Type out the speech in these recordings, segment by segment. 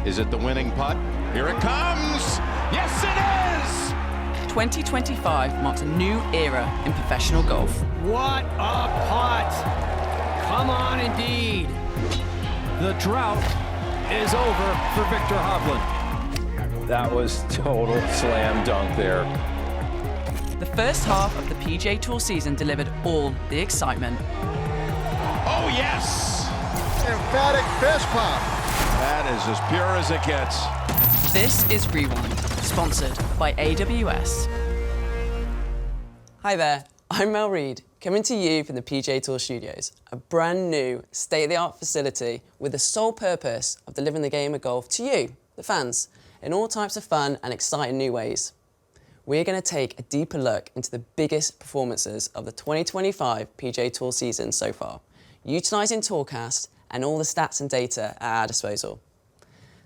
Is it the winning putt? Here it comes! Yes, it is! 2025 marks a new era in professional golf. What a putt! Come on, indeed. The drought is over for Victor Hovland. That was total slam dunk there. The first half of the PGA Tour season delivered all the excitement. Oh, yes! Emphatic fist pump. That is as pure as it gets. This is Rewind, sponsored by AWS. Hi there, I'm Mel Reid, coming to you from the PGA Tour studios, a brand new state-of-the-art facility with the sole purpose of delivering the game of golf to you, the fans, in all types of fun and exciting new ways. We're going to take a deeper look into the biggest performances of the 2025 PGA Tour season so far, utilising Tourcast and all the stats and data at our disposal.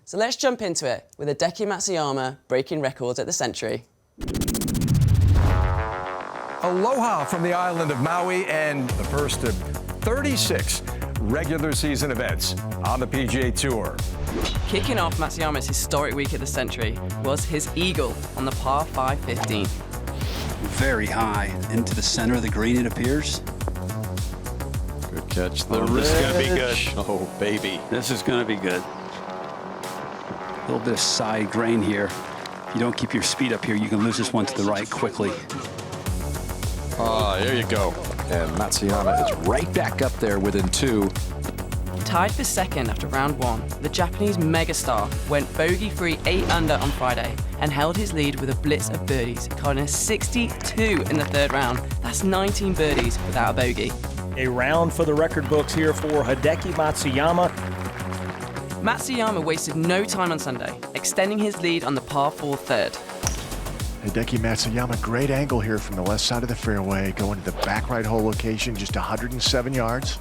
So let's jump into it with Hideki Matsuyama breaking records at the Century. Aloha from the island of Maui and the first of 36 regular season events on the PGA Tour. Kicking off Matsuyama's historic week at the Century was his eagle on the par 5 15. Very high into the center of the green, it appears. Good catch. This is going to be good. Oh, baby. This is going to be good. A little bit of side grain here. If you don't keep your speed up here, you can lose this one to the right quickly. There you go. And Matsuyama is right back up there within 2. Tied for second after round 1, the Japanese megastar went bogey-free 8 under on Friday and held his lead with a blitz of birdies, carding a 62 in the third round. That's 19 birdies without a bogey. A round for the record books here for Hideki Matsuyama. Matsuyama wasted no time on Sunday, extending his lead on the par 4 third. Hideki Matsuyama, great angle here from the left side of the fairway, going to the back right hole location, just 107 yards.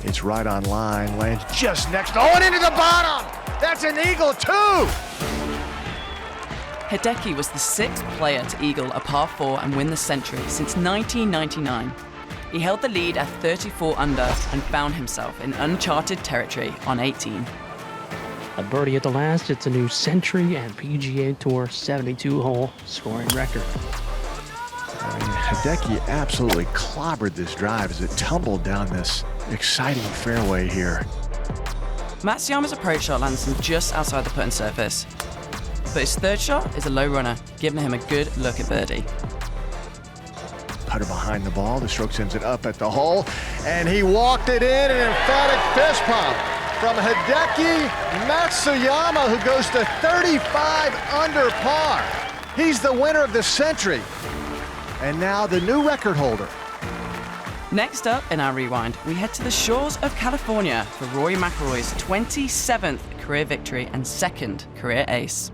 It's right on line, lands just next, and into the bottom! That's an eagle too! Hideki was the 6th player to eagle a par 4 and win the Century since 1999. He held the lead at 34 under and found himself in uncharted territory on 18. A birdie at the last, it's a new Century and PGA Tour 72-hole scoring record. Hideki absolutely clobbered this drive as it tumbled down this exciting fairway here. Matsuyama's approach shot lands him just outside the putting surface. But his third shot is a low runner, giving him a good look at birdie. Putter behind the ball, the stroke sends it up at the hole, and he walked it in, an emphatic fist pump from Hideki Matsuyama, who goes to 35 under par. He's the winner of the Century, and now the new record holder. Next up in our rewind, we head to the shores of California for Rory McIlroy's 27th career victory and 2nd career ace.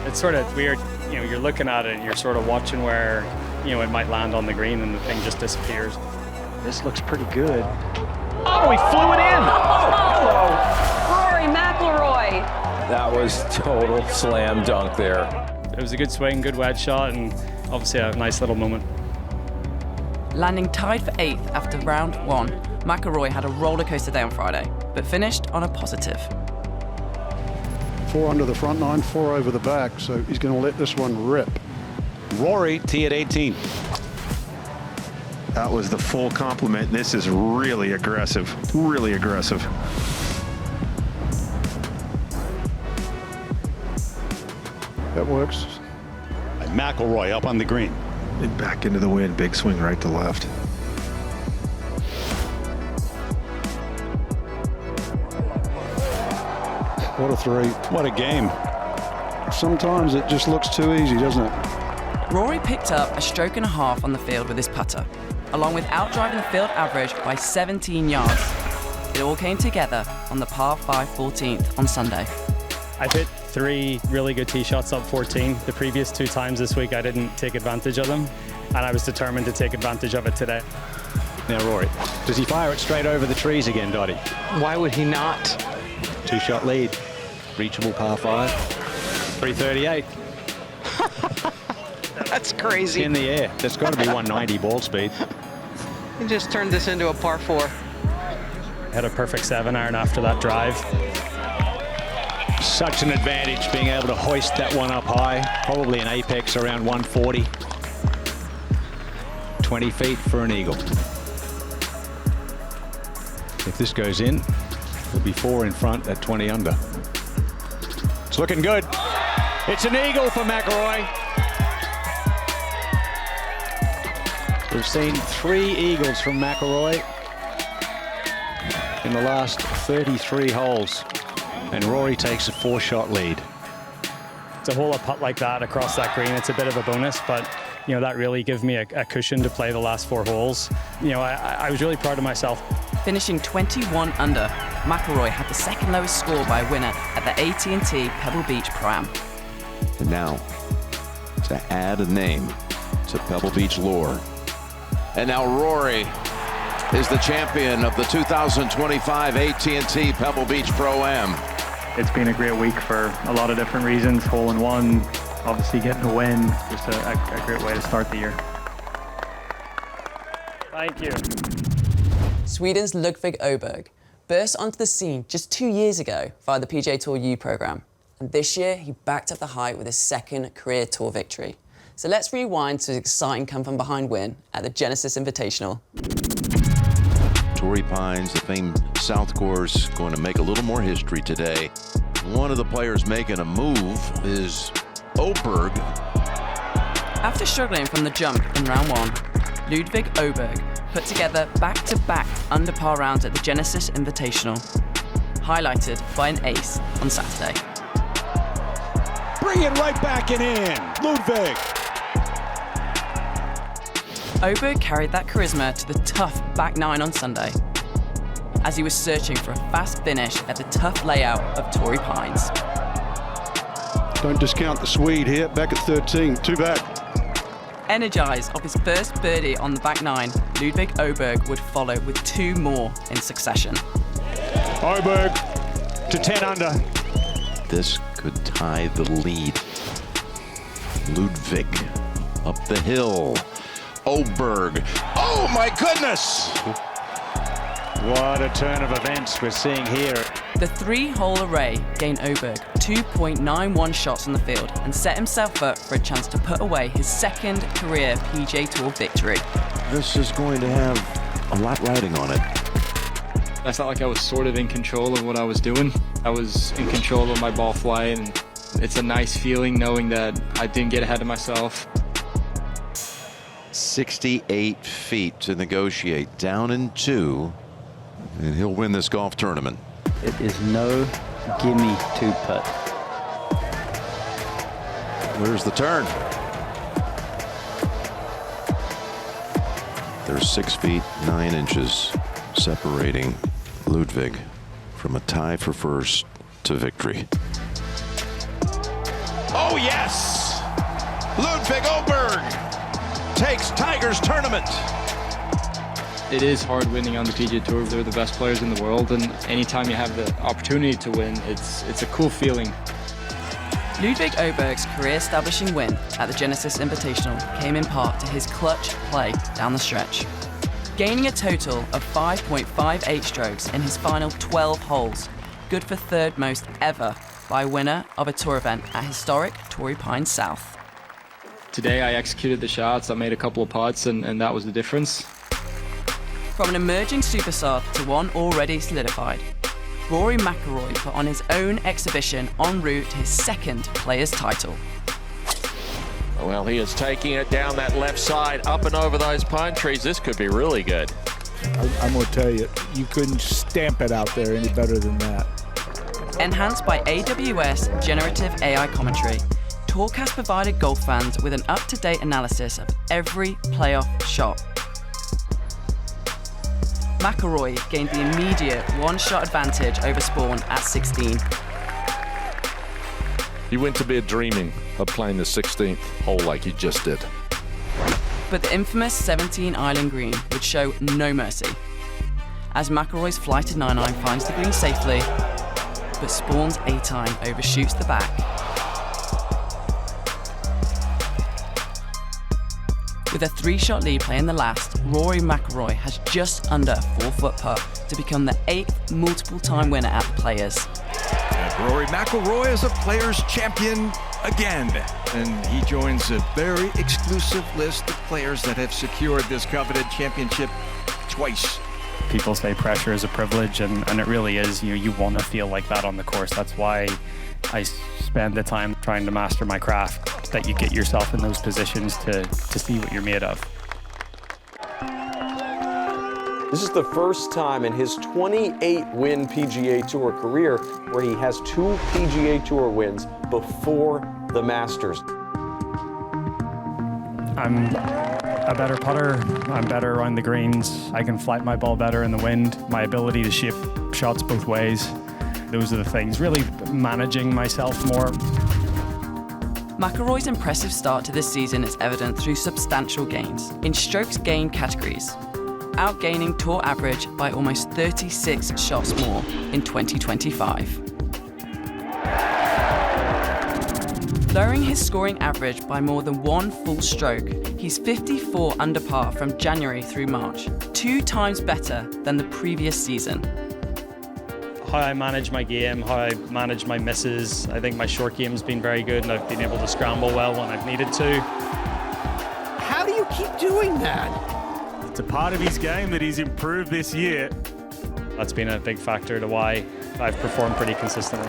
It's sort of weird, you're looking at it and you're sort of watching where, it might land on the green and the thing just disappears. This looks pretty good. Oh, he flew it in! Oh, Rory McIlroy! That was total slam dunk there. It was a good swing, good wedge shot, and obviously a nice little moment. Landing tied for 8th after round 1, McIlroy had a roller coaster day on Friday, but finished on a positive. 4 under the front 9, 4 over the back, so he's going to let this one rip. Rory, tee at 18. That was the full complement. This is really aggressive, really aggressive. That works. McIlroy up on the green. And back into the wind, big swing right to left. What a 3. What a game. Sometimes it just looks too easy, doesn't it? Rory picked up a stroke and a half on the field with his putter, along with outdriving the field average by 17 yards. It all came together on the par 5 14th on Sunday. I've hit 3 really good tee shots up 14. The previous 2 times this week I didn't take advantage of them, and I was determined to take advantage of it today. Now, Rory, does he fire it straight over the trees again, Dottie? Why would he not? 2-shot lead. Reachable par 5. 338. That's crazy. In the air. That's got to be 190 ball speed. He just turned this into a par 4. Had a perfect 7-iron after that drive. Such an advantage being able to hoist that one up high, probably an apex around 140. 20 feet for an eagle. If this goes in, it'll be 4 in front at 20 under. It's looking good. It's an eagle for McIlroy. We've seen 3 eagles from McIlroy in the last 33 holes, and Rory takes a 4-shot lead. To hole a putt like that across that green, it's a bit of a bonus, but you know, that really gives me a cushion to play the last 4 holes. You know, I was really proud of myself. Finishing 21 under, McIlroy had the second lowest score by a winner at the AT&T Pebble Beach Pro-Am. And now, to add a name to Pebble Beach lore. And now Rory is the champion of the 2025 AT&T Pebble Beach Pro-Am. It's been a great week for a lot of different reasons. Hole-in-one, obviously getting a win, just a great way to start the year. Thank you. Sweden's Ludvig Aberg burst onto the scene just 2 years ago via the PGA Tour U program. And this year, he backed up the hype with his second career tour victory. So let's rewind to his exciting come-from-behind win at the Genesis Invitational. Torrey Pines, the famed South Course, going to make a little more history today. One of the players making a move is Aberg. After struggling from the jump in round 1, Ludvig Aberg put together back-to-back under-par rounds at the Genesis Invitational, highlighted by an ace on Saturday. Bring it right back and in, Ludvig. Aberg carried that charisma to the tough back 9 on Sunday, as he was searching for a fast finish at the tough layout of Torrey Pines. Don't discount the Swede here, back at 13, 2 back. Energised off his first birdie on the back 9, Ludvig Aberg would follow with 2 more in succession. Aberg to 10 under. This could tie the lead. Ludvig up the hill. Aberg. Oh my goodness! What a turn of events we're seeing here. The 3-hole array gained Aberg 2.91 shots on the field and set himself up for a chance to put away his second career PGA Tour victory. This is going to have a lot riding on it. I felt like I was sort of in control of what I was doing. I was in control of my ball flight, and it's a nice feeling knowing that I didn't get ahead of myself. 68 feet to negotiate, down in 2, and he'll win this golf tournament. It is no gimme 2-putt. Where's the turn? There's 6 feet 9 inches separating Ludvig from a tie for first to victory. Oh yes! Ludvig Aberg takes Tiger's tournament. It is hard winning on the PGA Tour. They're the best players in the world, and anytime you have the opportunity to win, it's a cool feeling. Ludvig Aberg's career-establishing win at the Genesis Invitational came in part to his clutch play down the stretch, gaining a total of 5.58 strokes in his final 12 holes, good for 3rd most ever by a winner of a tour event at historic Torrey Pines South. Today I executed the shots, I made a couple of putts, and that was the difference. From an emerging superstar to one already solidified, Rory McIlroy put on his own exhibition en route to his second Players' title. Well, he is taking it down that left side, up and over those pine trees. This could be really good. I'm going to tell you, you couldn't stamp it out there any better than that. Enhanced by AWS generative AI commentary, Tourcast provided golf fans with an up-to-date analysis of every playoff shot. McIlroy gained the immediate 1-shot advantage over Spawn at 16. You went to bed dreaming of playing the 16th hole like you just did. But the infamous 17-island green would show no mercy, as McIlroy's flighted 9-iron finds the green safely, but Spawn's 8-iron overshoots the back. With a 3-shot lead playing the last, Rory McIlroy has just under a 4-foot putt to become the 8th multiple-time winner at the Players. And Rory McIlroy is a Players champion again. And he joins a very exclusive list of players that have secured this coveted championship twice. People say pressure is a privilege, and it really is. You want to feel like that on the course. That's why I spend the time trying to master my craft, that you get yourself in those positions to see what you're made of. This is the first time in his 28-win PGA Tour career where he has 2 PGA Tour wins before the Masters. I'm a better putter. I'm better around the greens. I can flight my ball better in the wind. My ability to shape shots both ways. Those are the things. Really managing myself more. McIlroy's impressive start to this season is evident through substantial gains in strokes gained categories, outgaining tour average by almost 36 shots more in 2025. Lowering his scoring average by more than 1 full stroke, he's 54 under par from January through March, 2 times better than the previous season. How I manage my game, how I manage my misses. I think my short game's been very good, and I've been able to scramble well when I've needed to. How do you keep doing that? It's a part of his game that he's improved this year. That's been a big factor to why I've performed pretty consistently.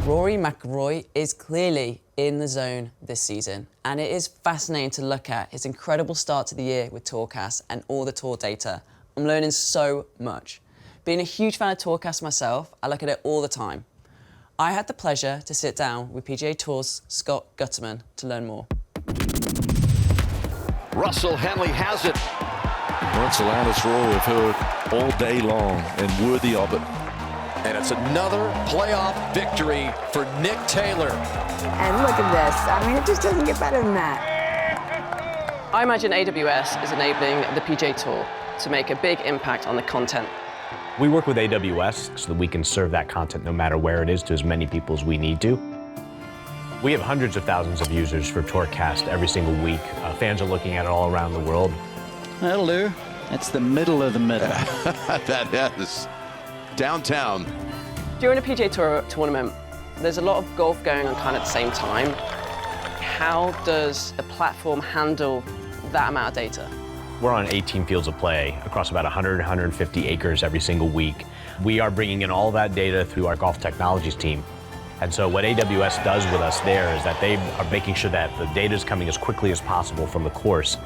Rory McIlroy is clearly in the zone this season, and it is fascinating to look at his incredible start to the year with Tourcast and all the tour data. I'm learning so much. Being a huge fan of Tourcast myself, I look at it all the time. I had the pleasure to sit down with PGA Tour's Scott Gutterman to learn more. Russell Henley has it. That's the loudest roar we've heard all day long, and worthy of it. And it's another playoff victory for Nick Taylor. And look at this. I mean, it just doesn't get better than that. I imagine AWS is enabling the PGA Tour to make a big impact on the content. We work with AWS so that we can serve that content no matter where it is to as many people as we need to. We have hundreds of thousands of users for Tourcast every single week. Fans are looking at it all around the world. That'll do. That's the middle of the middle. That is downtown. During a PGA Tour tournament, there's a lot of golf going on kind of at the same time. How does the platform handle that amount of data? We're on 18 fields of play across about 100, 150 acres every single week. We are bringing in all that data through our golf technologies team. And so what AWS does with us there is that they are making sure that the data is coming as quickly as possible from the course.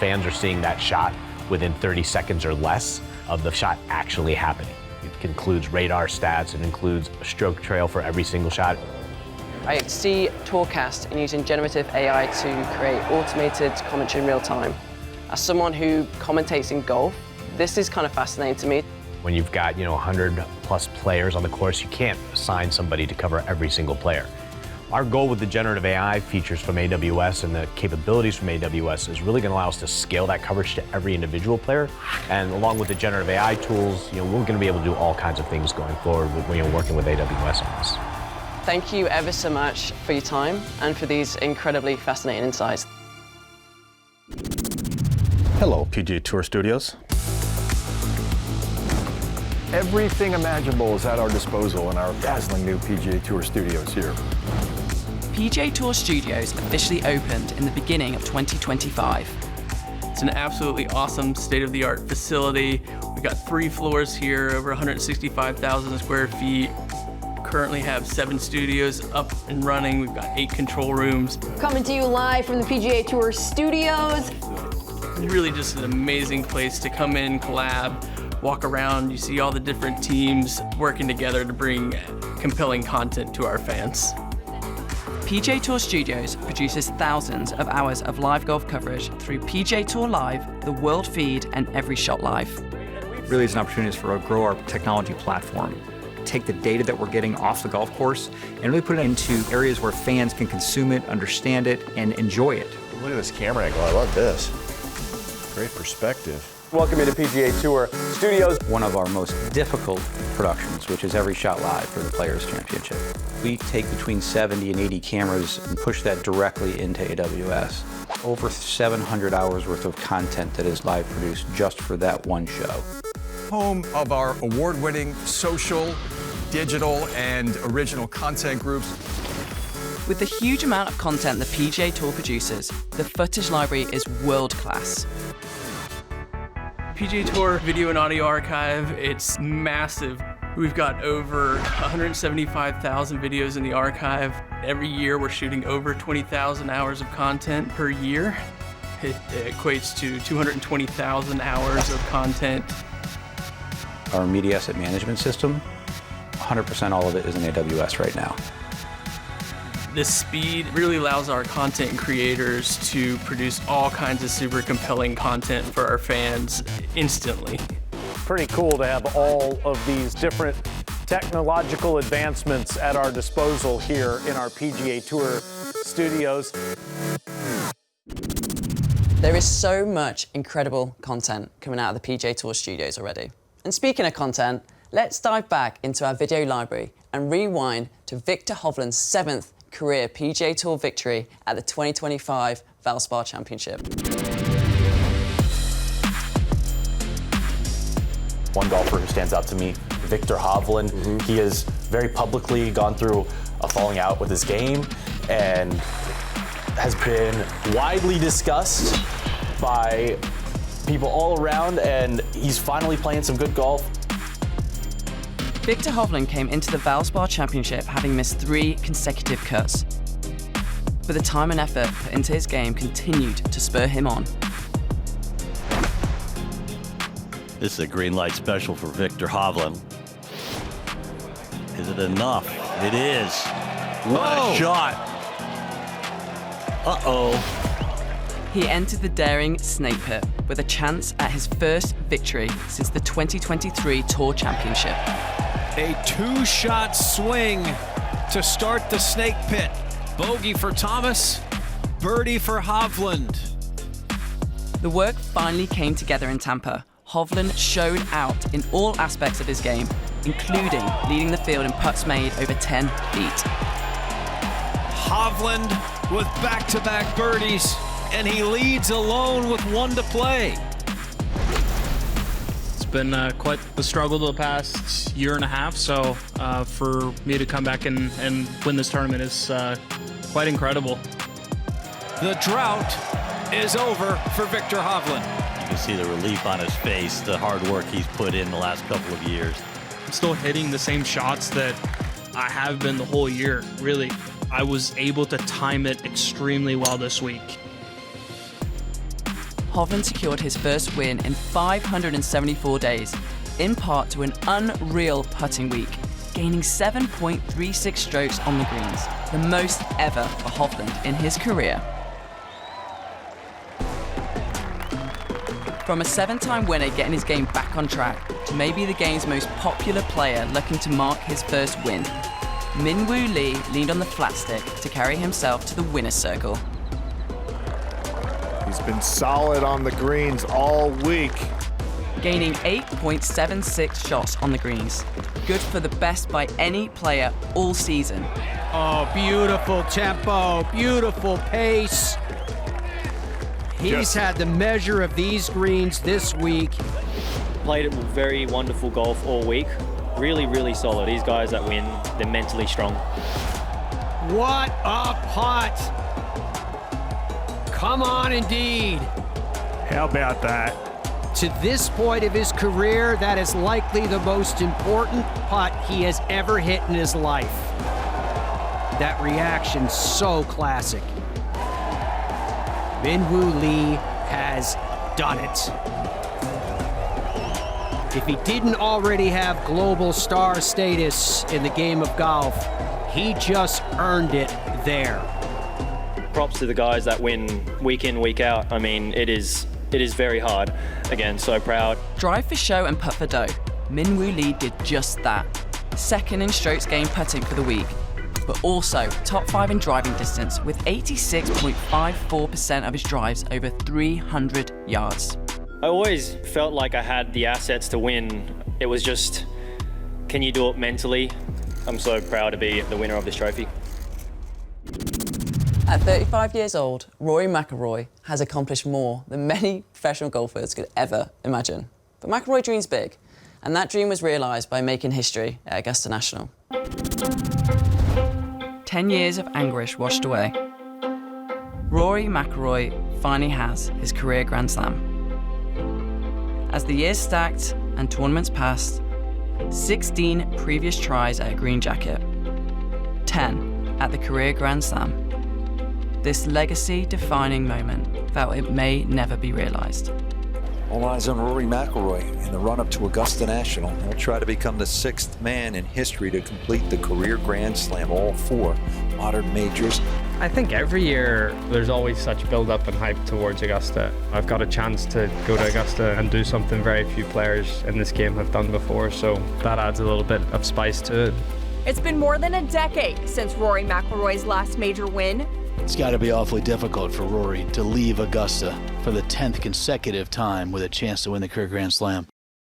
Fans are seeing that shot within 30 seconds or less of the shot actually happening. It includes radar stats, it includes a stroke trail for every single shot. I see Tourcast and using generative AI to create automated commentary in real time. As someone who commentates in golf, this is kind of fascinating to me. When you've got 100 plus players on the course, you can't assign somebody to cover every single player. Our goal with the generative AI features from AWS and the capabilities from AWS is really going to allow us to scale that coverage to every individual player. And along with the generative AI tools, we're going to be able to do all kinds of things going forward with working with AWS on this. Thank you ever so much for your time and for these incredibly fascinating insights. Hello, PGA Tour Studios. Everything imaginable is at our disposal in our dazzling new PGA Tour studios here. PGA Tour Studios officially opened in the beginning of 2025. It's an absolutely awesome state-of-the-art facility. We've got 3 floors here, over 165,000 square feet. Currently have 7 studios up and running. We've got 8 control rooms. Coming to you live from the PGA Tour Studios. Really just an amazing place to come in, collab, walk around. You see all the different teams working together to bring compelling content to our fans. PGA Tour Studios produces thousands of hours of live golf coverage through PGA Tour Live, the World Feed, and Every Shot Live. Really is an opportunity for us to grow our technology platform, take the data that we're getting off the golf course and really put it into areas where fans can consume it, understand it, and enjoy it. Look at this camera angle, I love this. Great perspective. Welcome to PGA Tour Studios. One of our most difficult productions, which is Every Shot Live for the Players Championship. We take between 70 and 80 cameras and push that directly into AWS. Over 700 hours worth of content that is live produced just for that one show. Home of our award-winning social, digital, and original content groups. With the huge amount of content the PGA Tour produces, the footage library is world-class. PGA Tour Video and Audio Archive, it's massive. We've got over 175,000 videos in the archive. Every year we're shooting over 20,000 hours of content per year. It equates to 220,000 hours of content. Our media asset management system, 100% all of it is in AWS right now. This speed really allows our content creators to produce all kinds of super compelling content for our fans instantly. Pretty cool to have all of these different technological advancements at our disposal here in our PGA Tour studios. There is so much incredible content coming out of the PGA Tour studios already. And speaking of content, let's dive back into our video library and rewind to Viktor Hovland's 7th career PGA Tour victory at the 2025 Valspar Championship. One golfer who stands out to me, Viktor Hovland. He has very publicly gone through a falling out with his game and has been widely discussed by people all around, and he's finally playing some good golf. Viktor Hovland came into the Valspar Championship having missed 3 consecutive cuts. But the time and effort put into his game continued to spur him on. This is a green light special for Viktor Hovland. Is it enough? It is. What a shot. Uh-oh. He entered the daring snake pit with a chance at his first victory since the 2023 Tour Championship. A 2-shot swing to start the snake pit. Bogey for Thomas, birdie for Hovland. The work finally came together in Tampa. Hovland showed out in all aspects of his game, including leading the field in putts made over 10 feet. Hovland with back-to-back birdies, and he leads alone with 1 to play. It's been quite the struggle the past year and a half, so for me to come back and win this tournament is quite incredible. The drought is over for Viktor Hovland. You can see the relief on his face, the hard work he's put in the last couple of years. I'm still hitting the same shots that I have been the whole year, really. I was able to time it extremely well this week. Hovland secured his first win in 574 days, in part to an unreal putting week, gaining 7.36 strokes on the greens, the most ever for Hovland in his career. From a 7-time winner getting his game back on track to maybe the game's most popular player looking to mark his first win, Min Woo Lee leaned on the flat stick to carry himself to the winner's circle. He's been solid on the greens all week. Gaining 8.76 shots on the greens. Good for the best by any player all season. Oh, beautiful tempo, beautiful pace. He's had the measure of these greens this week. Played very wonderful golf all week. Really, really solid. These guys that win, they're mentally strong. What a putt! Come on, indeed. How about that? To this point of his career, that is likely the most important putt he has ever hit in his life. That reaction, so classic. Min Woo Lee has done it. If he didn't already have global star status in the game of golf, he just earned it there. Props to the guys that win week in, week out. I mean, it is very hard. Again, so proud. Drive for show and putt for dough. Min Woo Lee did just that. Second in strokes gained putting for the week, but also top 5 in driving distance with 86.54% of his drives over 300 yards. I always felt like I had the assets to win. It was just, can you do it mentally? I'm so proud to be the winner of this trophy. At 35 years old, Rory McIlroy has accomplished more than many professional golfers could ever imagine. But McIlroy dreams big, and that dream was realised by making history at Augusta National. 10 years of anguish washed away. Rory McIlroy finally has his career Grand Slam. As the years stacked and tournaments passed, 16 previous tries at a green jacket, 10 at the career Grand Slam. This legacy-defining moment felt it may never be realised. All eyes on Rory McIlroy in the run-up to Augusta National. He'll try to become the 6th man in history to complete the career Grand Slam, all 4 modern majors. I think every year there's always such build-up and hype towards Augusta. I've got a chance to go to Augusta and do something very few players in this game have done before, so that adds a little bit of spice to it. It's been more than a decade since Rory McIlroy's last major win. It's got to be awfully difficult for Rory to leave Augusta for the 10th consecutive time with a chance to win the career Grand Slam.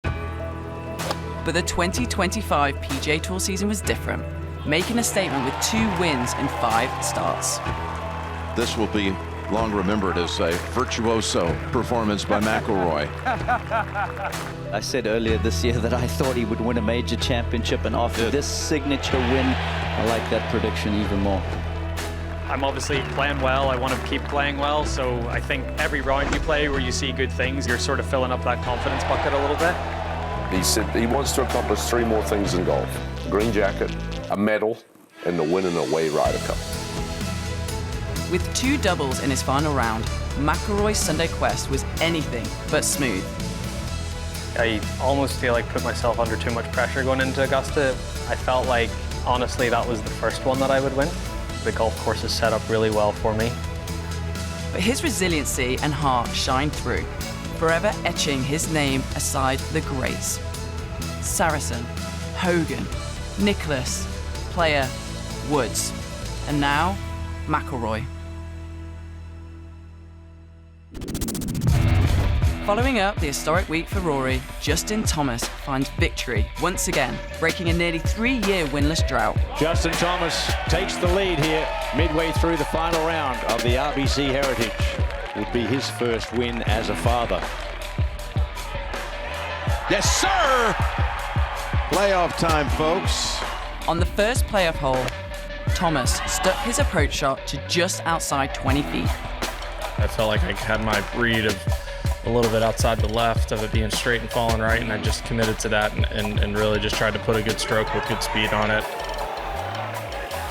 But the 2025 PGA Tour season was different, making a statement with 2 wins in 5 starts. This will be long remembered as a virtuoso performance by McIlroy. I said earlier this year that I thought he would win a major championship, and after this signature win, I like that prediction even more. I'm obviously playing well. I want to keep playing well, so I think every round you play where you see good things, you're sort of filling up that confidence bucket a little bit. He said he wants to accomplish 3 more things in golf: a green jacket, a medal, and the win an away Ryder Cup. With 2 doubles in his final round, McIlroy's Sunday quest was anything but smooth. I almost feel like put myself under too much pressure going into Augusta. I felt like, honestly, that was the first one that I would win. The golf course is set up really well for me. But his resiliency and heart shined through, forever etching his name aside the greats. Saracen, Hogan, Nicklaus, Player, Woods, and now McIlroy. Following up the historic week for Rory, Justin Thomas finds victory once again, breaking a nearly 3-year winless drought. Justin Thomas takes the lead here midway through the final round of the RBC Heritage. Would be his first win as a father. Yes, sir! Playoff time, folks. On the first playoff hole, Thomas stuck his approach shot to just outside 20 feet. I felt like I had my read of a little bit outside the left of it being straight and falling right, and I just committed to that and really just tried to put a good stroke with good speed on it.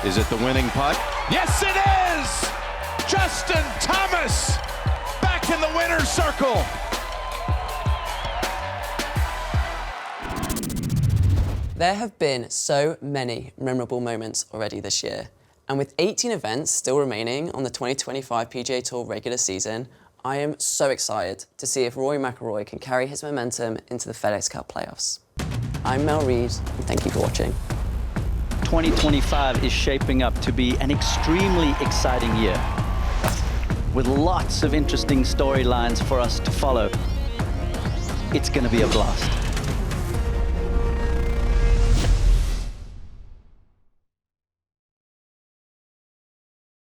Is it the winning putt? Yes, it is! Justin Thomas back in the winner's circle. There have been so many memorable moments already this year, and with 18 events still remaining on the 2025 PGA Tour regular season, I am so excited to see if Rory McIlroy can carry his momentum into the FedEx Cup playoffs. I'm Mel Reed, and thank you for watching. 2025 is shaping up to be an extremely exciting year, with lots of interesting storylines for us to follow. It's going to be a blast.